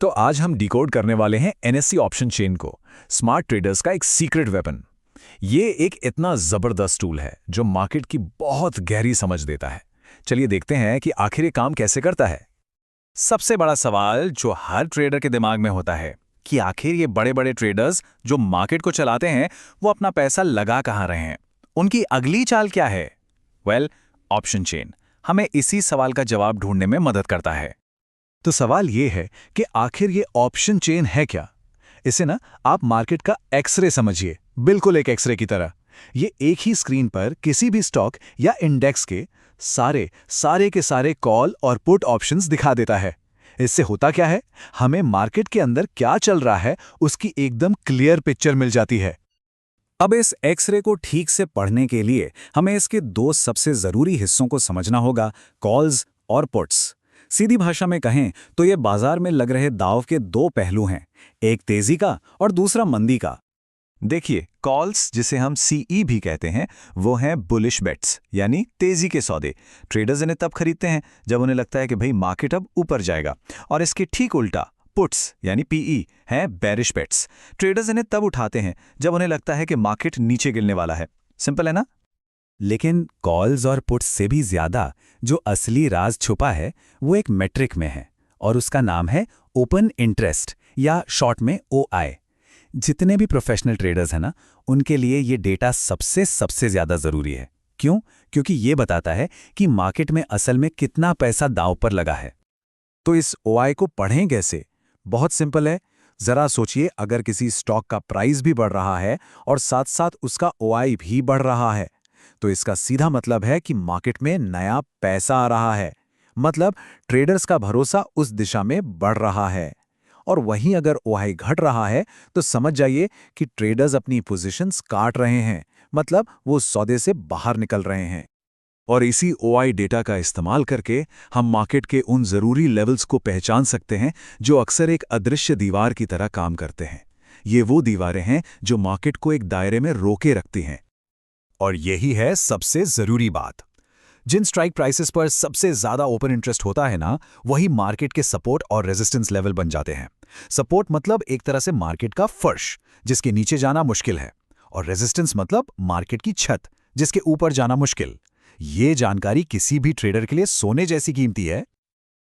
तो आज हम डिकोड करने वाले हैं एनएससी ऑप्शन चेन को, स्मार्ट ट्रेडर्स का एक सीक्रेट वेपन। ये एक इतना जबरदस्त टूल है जो मार्केट की बहुत गहरी समझ देता है। चलिए देखते हैं कि आखिर ये काम कैसे करता है। सबसे बड़ा सवाल जो हर ट्रेडर के दिमाग में होता है कि आखिर ये बड़े बड़े ट्रेडर्स जो मार्केट को चलाते हैं वो अपना पैसा लगा कहाँ रहे हैं, उनकी अगली चाल क्या है। ऑप्शन चेन हमें इसी सवाल का जवाब ढूंढने में मदद करता है। तो सवाल ये है कि आखिर ये ऑप्शन चेन है क्या। इसे ना आप मार्केट का एक्सरे समझिए, बिल्कुल एक एक्सरे की तरह। ये एक ही स्क्रीन पर किसी भी स्टॉक या इंडेक्स के सारे के सारे कॉल और पुट ऑप्शंस दिखा देता है। इससे होता क्या है, हमें मार्केट के अंदर क्या चल रहा है उसकी एकदम क्लियर पिक्चर मिल जाती है। अब इस एक्सरे को ठीक से पढ़ने के लिए हमें इसके दो सबसे जरूरी हिस्सों को समझना होगा, कॉल्स और पुट्स। सीधी भाषा में कहें तो ये बाजार में लग रहे दांव के दो पहलू हैं, एक तेजी का और दूसरा मंदी का। देखिए, कॉल्स जिसे हम सीई भी कहते हैं वो हैं बुलिश बेट्स, यानी तेजी के सौदे। ट्रेडर्स इन्हें तब खरीदते हैं जब उन्हें लगता है कि भाई मार्केट अब ऊपर जाएगा। और इसके ठीक उल्टा पुट्स यानी पीई हैं बेरिश बेट्स। ट्रेडर्स इन्हें तब उठाते हैं जब उन्हें लगता है कि मार्केट नीचे गिरने वाला है। सिंपल है ना। लेकिन कॉल्स और पुट्स से भी ज्यादा जो असली राज छुपा है वो एक मेट्रिक में है, और उसका नाम है ओपन इंटरेस्ट या शॉर्ट में ओआई। जितने भी प्रोफेशनल ट्रेडर्स हैं ना, उनके लिए ये डेटा सबसे ज्यादा जरूरी है। क्यों? क्योंकि ये बताता है कि मार्केट में असल में कितना पैसा दांव पर लगा है। तो इस ओआई को पढ़ें कैसे? बहुत सिंपल है। जरा सोचिए, अगर किसी स्टॉक का प्राइस भी बढ़ रहा है और साथ साथ उसका ओआई भी बढ़ रहा है, तो इसका सीधा मतलब है कि मार्केट में नया पैसा आ रहा है। मतलब ट्रेडर्स का भरोसा उस दिशा में बढ़ रहा है। और वहीं अगर ओआई घट रहा है तो समझ जाइए कि ट्रेडर्स अपनी पोजीशंस काट रहे हैं, मतलब वो सौदे से बाहर निकल रहे हैं। और इसी ओआई डेटा का इस्तेमाल करके हम मार्केट के उन जरूरी लेवल्स को पहचान सकते हैं जो अक्सर एक अदृश्य दीवार की तरह काम करते हैं। ये वो दीवारें हैं जो मार्केट को एक दायरे में रोके रखती हैं। और यही है सबसे जरूरी बात। जिन स्ट्राइक प्राइसेस पर सबसे ज्यादा ओपन इंटरेस्ट होता है ना, वही मार्केट के सपोर्ट और रेजिस्टेंस लेवल बन जाते हैं। सपोर्ट मतलब एक तरह से मार्केट का फर्श, जिसके नीचे जाना मुश्किल है, और रेजिस्टेंस मतलब मार्केट की छत, जिसके ऊपर जाना मुश्किल। ये जानकारी किसी भी ट्रेडर के लिए सोने जैसी कीमती है।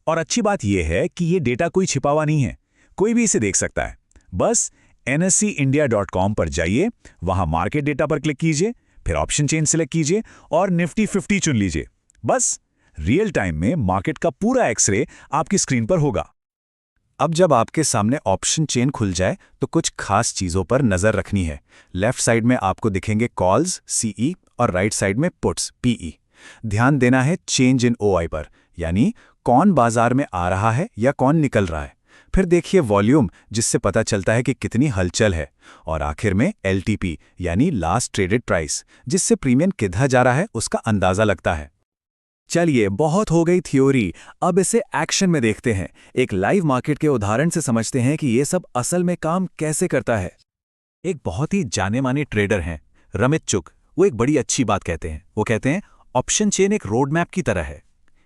और अच्छी बात यह है कि ये डेटा कोई छिपा हुआ नहीं है, कोई भी इसे देख सकता है। बस nseIndia.com पर जाइए, वहां मार्केट डेटा पर क्लिक कीजिए, फिर ऑप्शन चेन सिलेक्ट कीजिए और निफ्टी 50 चुन लीजिए। बस रियल टाइम में मार्केट का पूरा एक्सरे आपकी स्क्रीन पर होगा। अब जब आपके सामने ऑप्शन चेन खुल जाए तो कुछ खास चीजों पर नजर रखनी है। लेफ्ट साइड में आपको दिखेंगे कॉल्स सीई और राइट साइड में पुट्स पीई। ध्यान देना है चेंज इन ओआई पर, यानी कौन बाजार में आ रहा है या कौन निकल रहा है। फिर देखिए वॉल्यूम, जिससे पता चलता है कि कितनी हलचल है। और आखिर में एलटीपी यानी लास्ट ट्रेडेड प्राइस, जिससे प्रीमियम किधर जा रहा है उसका अंदाजा लगता है। चलिए, बहुत हो गई थ्योरी, अब इसे एक्शन में देखते हैं। एक लाइव मार्केट के उदाहरण से समझते हैं कि ये सब असल में काम कैसे करता है। एक बहुत ही जाने माने ट्रेडर हैं, रमित चुग। वो एक बड़ी अच्छी बात कहते हैं। वो कहते हैं ऑप्शन चेन एक रोड मैप की तरह है।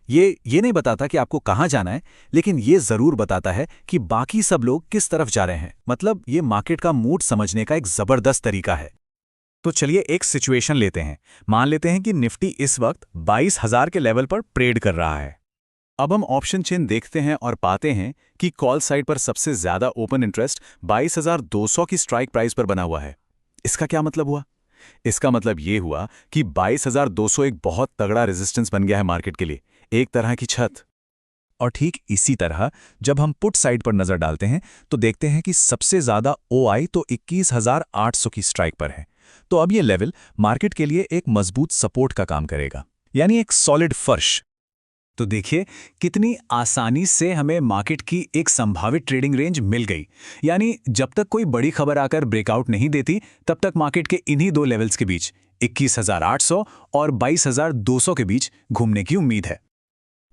ये नहीं बताता कि आपको कहां जाना है, लेकिन ये जरूर बताता है कि बाकी सब लोग किस तरफ जा रहे हैं। मतलब ये मार्केट का मूड समझने का एक जबरदस्त तरीका है। तो चलिए एक सिचुएशन लेते हैं। मान लेते हैं कि निफ्टी इस वक्त 22,000 के लेवल पर ट्रेड कर रहा है। अब हम ऑप्शन चेन देखते हैं और पाते हैं कि कॉल साइड पर सबसे ज्यादा ओपन इंटरेस्ट 22,200 की स्ट्राइक प्राइस पर बना हुआ है। इसका क्या मतलब हुआ? इसका मतलब ये हुआ कि 22,200 एक बहुत तगड़ा रेजिस्टेंस बन गया है मार्केट के लिए, एक तरह की छत। और ठीक इसी तरह जब हम पुट साइड पर नजर डालते हैं तो देखते हैं कि सबसे ज्यादा ओआई तो 21,800 की स्ट्राइक पर है। तो अब ये लेवल मार्केट के लिए एक मजबूत सपोर्ट का काम करेगा, यानी एक सॉलिड फर्श। तो देखिए कितनी आसानी से हमें मार्केट की एक संभावित ट्रेडिंग रेंज मिल गई। यानी जब तक कोई बड़ी खबर आकर ब्रेकआउट नहीं देती, तब तक मार्केट के इन्हीं दो लेवल्स के बीच 21,800 और 22,200 के बीच घूमने की उम्मीद है।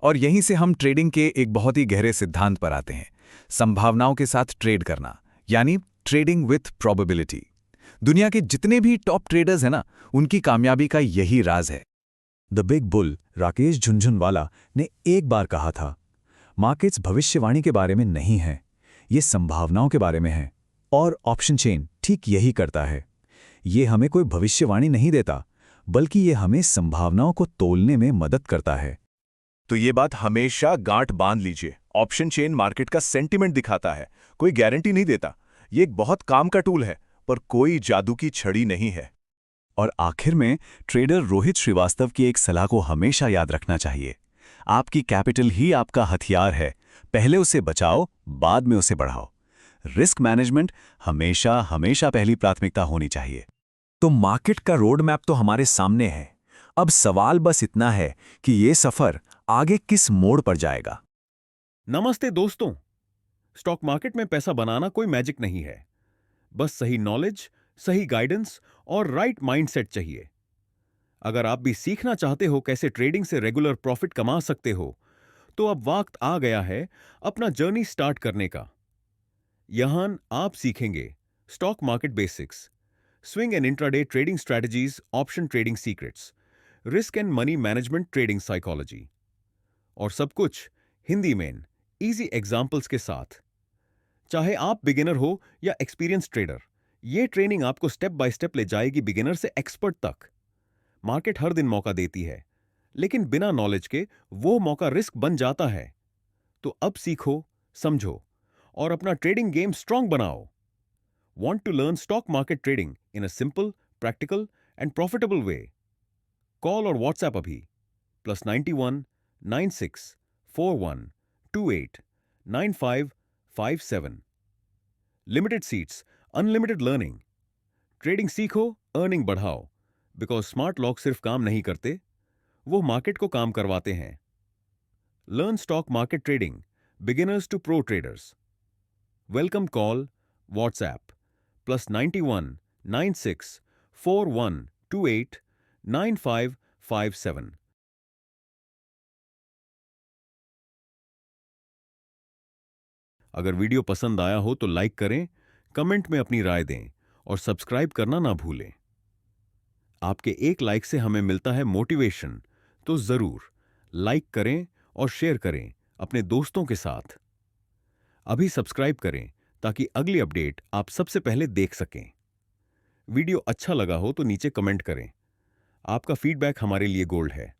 और यहीं से हम ट्रेडिंग के एक बहुत ही गहरे सिद्धांत पर आते हैं, संभावनाओं के साथ ट्रेड करना, यानी ट्रेडिंग विथ प्रोबेबिलिटी। दुनिया के जितने भी टॉप ट्रेडर्स हैं ना, उनकी कामयाबी का यही राज है। The big bull Rakesh Jhunjhunwala ने एक बार कहा था, मार्केट्स भविष्यवाणी के बारे में नहीं है, ये संभावनाओं के बारे में है। और ऑप्शन चेन ठीक यही करता है। ये हमें कोई भविष्यवाणी नहीं देता, बल्कि ये हमें संभावनाओं को तोलने में मदद करता है। तो ये बात हमेशा गांठ बांध लीजिए। ऑप्शन चेन मार्केट का सेंटीमेंट दिखाता है, कोई गारंटी नहीं देता। ये एक बहुत काम का टूल है, पर कोई जादू की छड़ी नहीं है। और आखिर में ट्रेडर रोहित श्रीवास्तव की एक सलाह को हमेशा याद रखना चाहिए। आपकी कैपिटल ही आपका हथियार है, पहले उसे बचाओ, बाद में उसे बढ़ाओ। रिस्क मैनेजमेंट हमेशा हमेशा पहली प्राथमिकता होनी चाहिए। तो मार्केट का रोड मैप तो हमारे सामने है। अब सवाल बस इतना है कि ये सफर आगे किस मोड़ पर जाएगा। नमस्ते दोस्तों। स्टॉक मार्केट में पैसा बनाना कोई मैजिक नहीं है। बस सही नॉलेज, सही गाइडेंस और राइट माइंडसेट चाहिए। अगर आप भी सीखना चाहते हो कैसे ट्रेडिंग से रेगुलर प्रॉफिट कमा सकते हो, तो अब वक्त आ गया है अपना जर्नी स्टार्ट करने का। यहां आप सीखेंगे stock market basics, swing and intraday trading strategies, option trading secrets, risk and money management trading psychology, और सब कुछ हिंदी में इजी एग्जाम्पल्स के साथ। चाहे आप बिगिनर हो या एक्सपीरियंस ट्रेडर, ये ट्रेनिंग आपको स्टेप बाय स्टेप ले जाएगी बिगिनर से एक्सपर्ट तक। मार्केट हर दिन मौका देती है, लेकिन बिना नॉलेज के वो मौका रिस्क बन जाता है। तो अब सीखो, समझो और अपना ट्रेडिंग गेम स्ट्रांग बनाओ। Want to learn stock market trading in a simple, practical and profitable way? Call or WhatsApp अभी +91 96 41 28 9557। Limited seats, unlimited learning. Trading सीखो, अर्निंग बढ़ाओ। बिकॉज स्मार्ट लॉक सिर्फ काम नहीं करते, वो मार्केट को काम करवाते हैं। Learn stock market trading, beginners to pro traders. Welcome call, WhatsApp +91 96 41 28 9557। अगर वीडियो पसंद आया हो तो लाइक करें, कमेंट में अपनी राय दें और सब्सक्राइब करना ना भूलें। आपके एक लाइक से हमें मिलता है मोटिवेशन, तो जरूर लाइक करें और शेयर करें अपने दोस्तों के साथ। अभी सब्सक्राइब करें ताकि अगली अपडेट आप सबसे पहले देख सकें। वीडियो अच्छा लगा हो तो नीचे कमेंट करें। आपका फीडबैक हमारे लिए गोल्ड है।